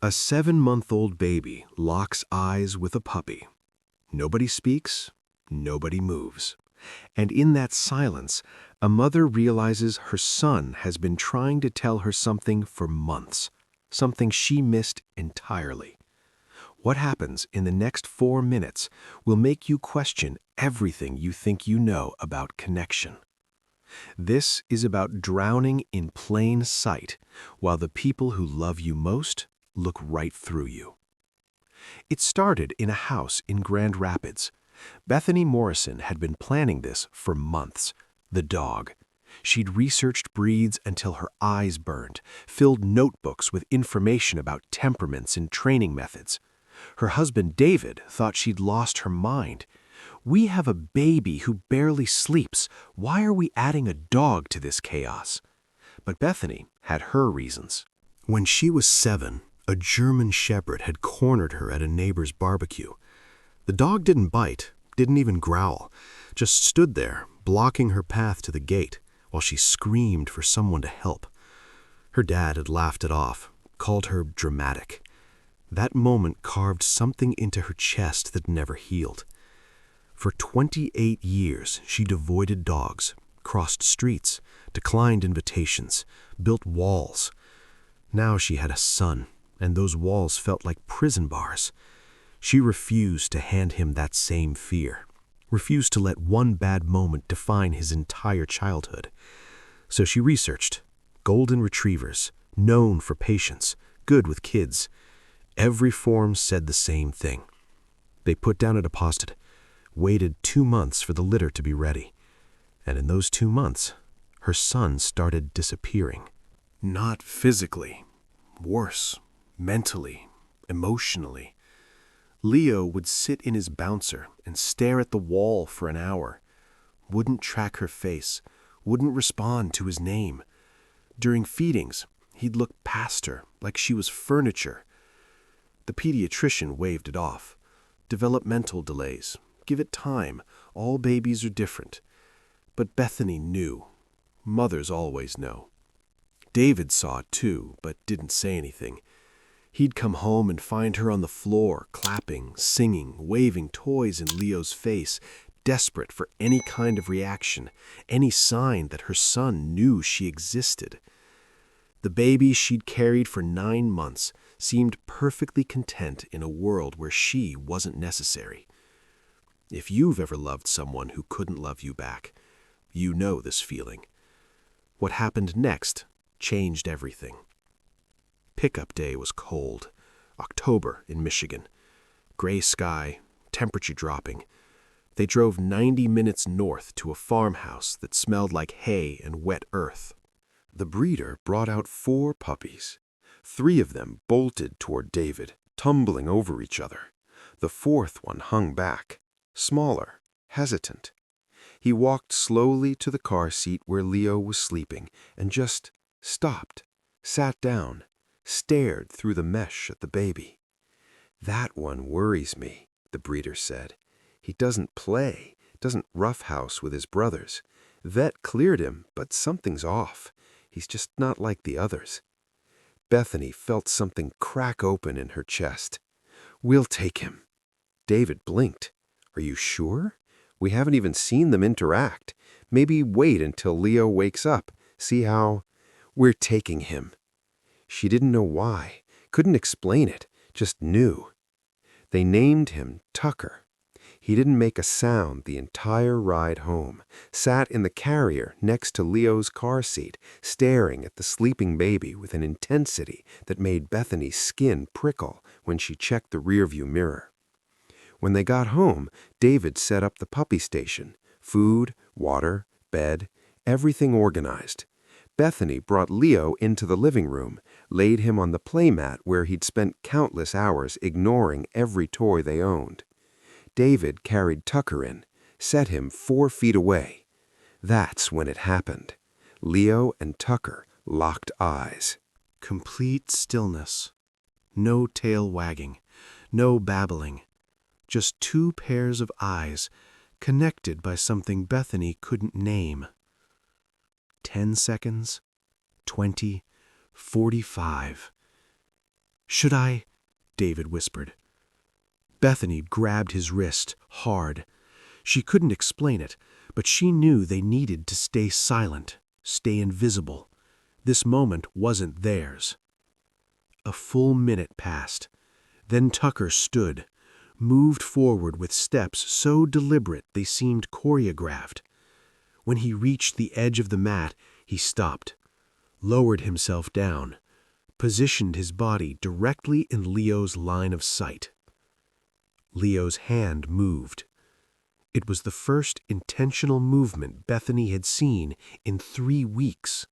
A 7-month-old baby locks eyes with a puppy. Nobody speaks, nobody moves. And in that silence, a mother realizes her son has been trying to tell her something for months, something she missed entirely. What happens in the next 4 minutes will make you question everything you think you know about connection. This is about drowning in plain sight while the people who love you most look right through you. It started in a house in Grand Rapids. Bethany Morrison had been planning this for months. The dog. She'd researched breeds until her eyes burned, filled notebooks with information about temperaments and training methods. Her husband David thought she'd lost her mind. "We have a baby who barely sleeps. Why are we adding a dog to this chaos?" But Bethany had her reasons. When she was 7, a German Shepherd had cornered her at a neighbor's barbecue. The dog didn't bite, didn't even growl, just stood there, blocking her path to the gate, while she screamed for someone to help. Her dad had laughed it off, called her dramatic. That moment carved something into her chest that never healed. For 28 years, she'd avoided dogs, crossed streets, declined invitations, built walls. Now she had a son, and those walls felt like prison bars. She refused to hand him that same fear, refused to let one bad moment define his entire childhood. So she researched. Golden retrievers, known for patience, good with kids. Every form said the same thing. They put down a deposit, waited 2 months for the litter to be ready. And in those 2 months, her son started disappearing. Not physically, worse. Mentally, emotionally. Leo would sit in his bouncer and stare at the wall for an hour. Wouldn't track her face, wouldn't respond to his name. During feedings, he'd look past her like she was furniture. The pediatrician waved it off. Developmental delays. Give it time. All babies are different. But Bethany knew. Mothers always know. David saw it too, but didn't say anything. He'd come home and find her on the floor, clapping, singing, waving toys in Leo's face, desperate for any kind of reaction, any sign that her son knew she existed. The baby she'd carried for 9 months seemed perfectly content in a world where she wasn't necessary. If you've ever loved someone who couldn't love you back, you know this feeling. What happened next changed everything. Pickup day was cold. October in Michigan. Gray sky, temperature dropping. They drove 90 minutes north to a farmhouse that smelled like hay and wet earth. The breeder brought out 4 puppies. 3 of them bolted toward David, tumbling over each other. The 4th one hung back, smaller, hesitant. He walked slowly to the car seat where Leo was sleeping and just stopped, sat down, stared through the mesh at the baby. "That one worries me," the breeder said. "He doesn't play, doesn't roughhouse with his brothers. Vet cleared him, but something's off. He's just not like the others." Bethany felt something crack open in her chest. "We'll take him." David blinked. "Are you sure? We haven't even seen them interact. Maybe wait until Leo wakes up, see how—" "We're taking him." She didn't know why, couldn't explain it, just knew. They named him Tucker. He didn't make a sound the entire ride home, sat in the carrier next to Leo's car seat, staring at the sleeping baby with an intensity that made Bethany's skin prickle when she checked the rearview mirror. When they got home, David set up the puppy station, food, water, bed, everything organized. Bethany brought Leo into the living room, laid him on the playmat where he'd spent countless hours ignoring every toy they owned. David carried Tucker in, set him 4 feet away. That's when it happened. Leo and Tucker locked eyes. Complete stillness. No tail wagging, no babbling. Just 2 pairs of eyes, connected by something Bethany couldn't name. 10 seconds, 20, 45. "Should I?" David whispered. Bethany grabbed his wrist hard. She couldn't explain it, but she knew they needed to stay silent, stay invisible. This moment wasn't theirs. A full minute passed. Then Tucker stood, moved forward with steps so deliberate they seemed choreographed. When he reached the edge of the mat, he stopped, lowered himself down, positioned his body directly in Leo's line of sight. Leo's hand moved. It was the first intentional movement Bethany had seen in 3 weeks.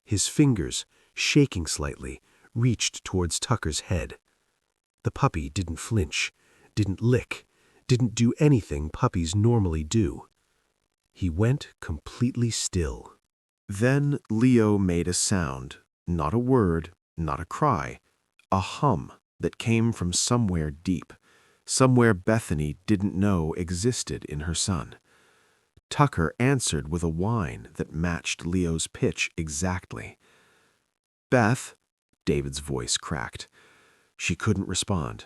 His fingers, shaking slightly, reached towards Tucker's head. The puppy didn't flinch, didn't lick, didn't do anything puppies normally do. He went completely still. Then Leo made a sound, not a word, not a cry, a hum that came from somewhere deep, somewhere Bethany didn't know existed in her son. Tucker answered with a whine that matched Leo's pitch exactly. "Beth," David's voice cracked. She couldn't respond.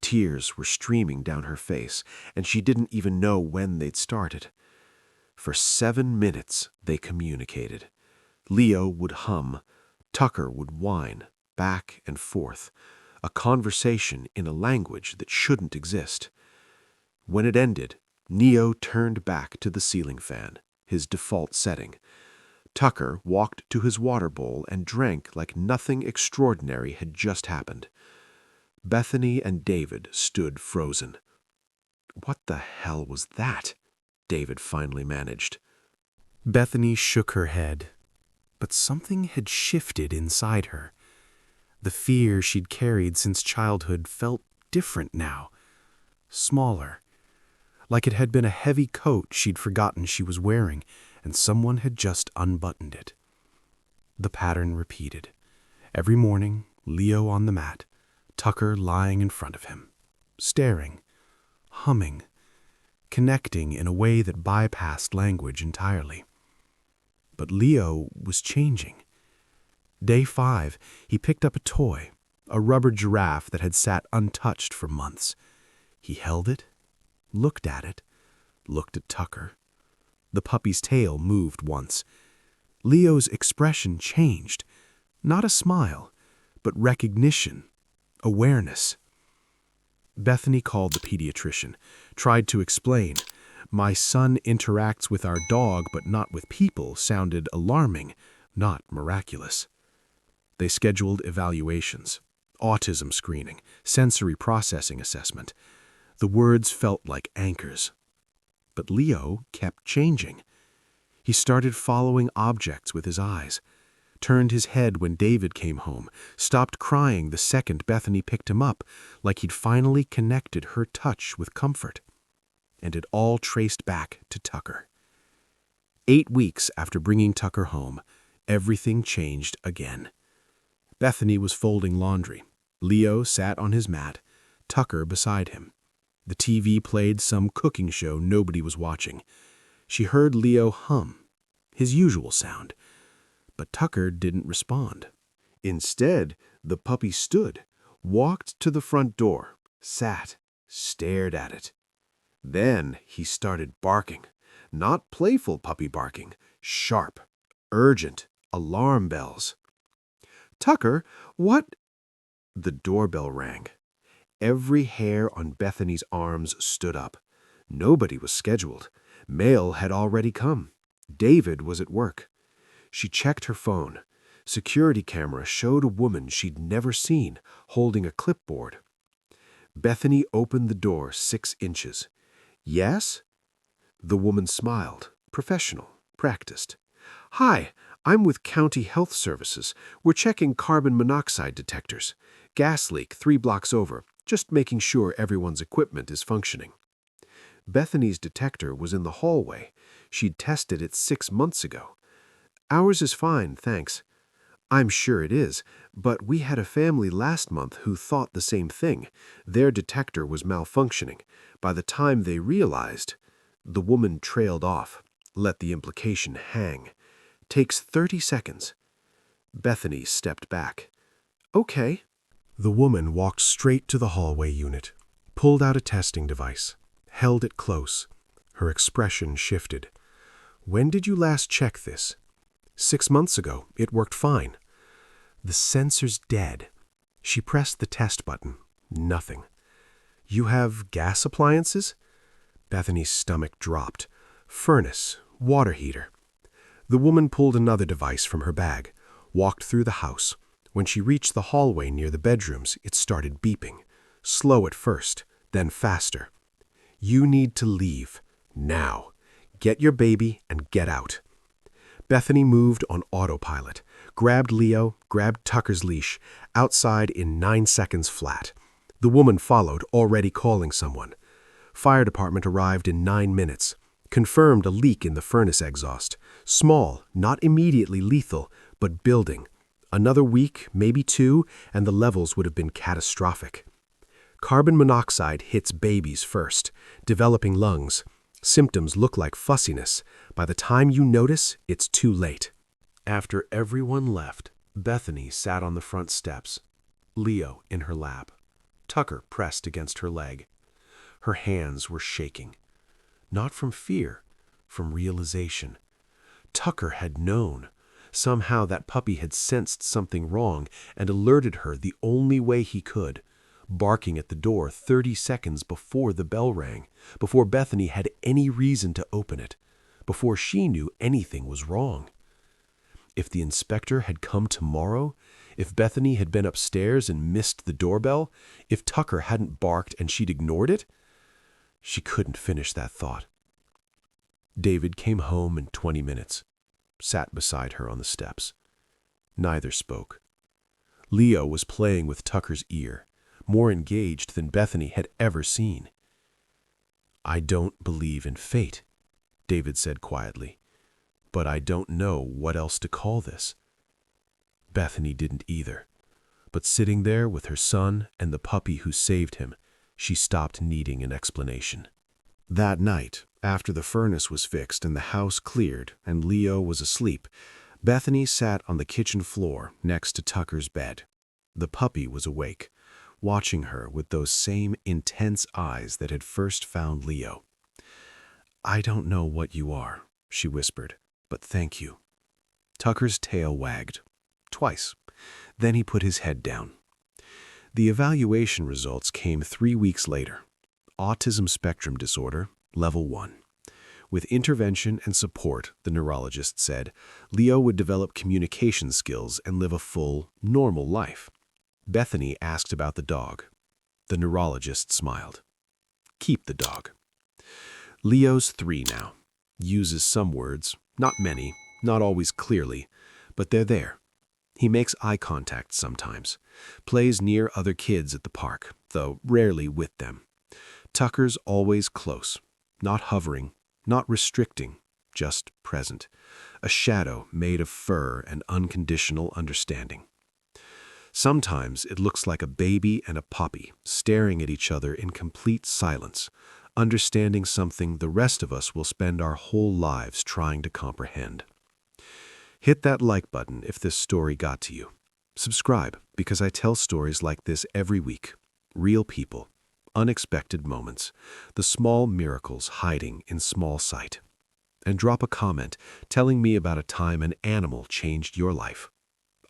Tears were streaming down her face, and she didn't even know when they'd started. For 7 minutes they communicated. Leo would hum, Tucker would whine, back and forth, a conversation in a language that shouldn't exist. When it ended, Neo turned back to the ceiling fan, his default setting. Tucker walked to his water bowl and drank like nothing extraordinary had just happened. Bethany and David stood frozen. "What the hell was that?" David finally managed. Bethany shook her head, but something had shifted inside her. The fear she'd carried since childhood felt different now, smaller, like it had been a heavy coat she'd forgotten she was wearing, and someone had just unbuttoned it. The pattern repeated. Every morning, Leo on the mat, Tucker lying in front of him, staring, humming, connecting in a way that bypassed language entirely. But Leo was changing. Day 5, he picked up a toy, a rubber giraffe that had sat untouched for months. He held it, looked at Tucker. The puppy's tail moved once. Leo's expression changed. Not a smile, but recognition, awareness. Bethany called the pediatrician, tried to explain. "My son interacts with our dog but not with people" sounded alarming, not miraculous. They scheduled evaluations, autism screening, sensory processing assessment. The words felt like anchors. But Leo kept changing. He started following objects with his eyes, turned his head when David came home, stopped crying the second Bethany picked him up, like he'd finally connected her touch with comfort. And it all traced back to Tucker. 8 weeks after bringing Tucker home, everything changed again. Bethany was folding laundry. Leo sat on his mat, Tucker beside him. The TV played some cooking show nobody was watching. She heard Leo hum, his usual sound, but Tucker didn't respond. Instead, the puppy stood, walked to the front door, sat, stared at it. Then he started barking. Not playful puppy barking, sharp, urgent, alarm bells. "Tucker, what?" The doorbell rang. Every hair on Bethany's arms stood up. Nobody was scheduled. Mail had already come. David was at work. She checked her phone. Security camera showed a woman she'd never seen, holding a clipboard. Bethany opened the door 6 inches. "Yes?" The woman smiled, professional, practiced. "Hi, I'm with County Health Services. We're checking carbon monoxide detectors. Gas leak 3 blocks over, just making sure everyone's equipment is functioning." Bethany's detector was in the hallway. She'd tested it 6 months ago. "Ours is fine, thanks." "I'm sure it is, but we had a family last month who thought the same thing. Their detector was malfunctioning. By the time they realized..." The woman trailed off, let the implication hang. "Takes 30 seconds." Bethany stepped back. "Okay." The woman walked straight to the hallway unit, pulled out a testing device, held it close. Her expression shifted. "When did you last check this?" "6 months ago. It worked fine." "The sensor's dead." She pressed the test button. Nothing. "You have gas appliances?" Bethany's stomach dropped. "Furnace, water heater." The woman pulled another device from her bag, walked through the house. When she reached the hallway near the bedrooms, it started beeping. Slow at first, then faster. "You need to leave. Now. Get your baby and get out." Bethany moved on autopilot, grabbed Leo, grabbed Tucker's leash, outside in 9 seconds flat. The woman followed, already calling someone. Fire department arrived in 9 minutes. Confirmed a leak in the furnace exhaust. Small, not immediately lethal, but building. Another week, maybe 2, and the levels would have been catastrophic. Carbon monoxide hits babies first, developing lungs. Symptoms look like fussiness. By the time you notice, it's too late. After everyone left, Bethany sat on the front steps, Leo in her lap, Tucker pressed against her leg. Her hands were shaking. Not from fear, from realization. Tucker had known. Somehow that puppy had sensed something wrong and alerted her the only way he could, barking at the door 30 seconds before the bell rang, before Bethany had any reason to open it, before she knew anything was wrong. If the inspector had come tomorrow, if Bethany had been upstairs and missed the doorbell, if Tucker hadn't barked and she'd ignored it, she couldn't finish that thought. David came home in 20 minutes, sat beside her on the steps. Neither spoke. Leo was playing with Tucker's ear, more engaged than Bethany had ever seen. "I don't believe in fate," David said quietly, "but I don't know what else to call this." Bethany didn't either, but sitting there with her son and the puppy who saved him, she stopped needing an explanation. That night, after the furnace was fixed and the house cleared and Leo was asleep, Bethany sat on the kitchen floor next to Tucker's bed. The puppy was awake, watching her with those same intense eyes that had first found Leo. "I don't know what you are," she whispered, "but thank you." Tucker's tail wagged. Twice. Then he put his head down. The evaluation results came 3 weeks later. Autism spectrum disorder, level 1. With intervention and support, the neurologist said, Leo would develop communication skills and live a full, normal life. Bethany asked about the dog. The neurologist smiled. "Keep the dog." Leo's 3 now. Uses some words, not many, not always clearly, but they're there. He makes eye contact sometimes. Plays near other kids at the park, though rarely with them. Tucker's always close, not hovering, not restricting, just present. A shadow made of fur and unconditional understanding. Sometimes it looks like a baby and a puppy staring at each other in complete silence, understanding something the rest of us will spend our whole lives trying to comprehend. Hit that like button if this story got to you. Subscribe because I tell stories like this every week. Real people, unexpected moments, the small miracles hiding in small sight. And drop a comment telling me about a time an animal changed your life.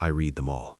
I read them all.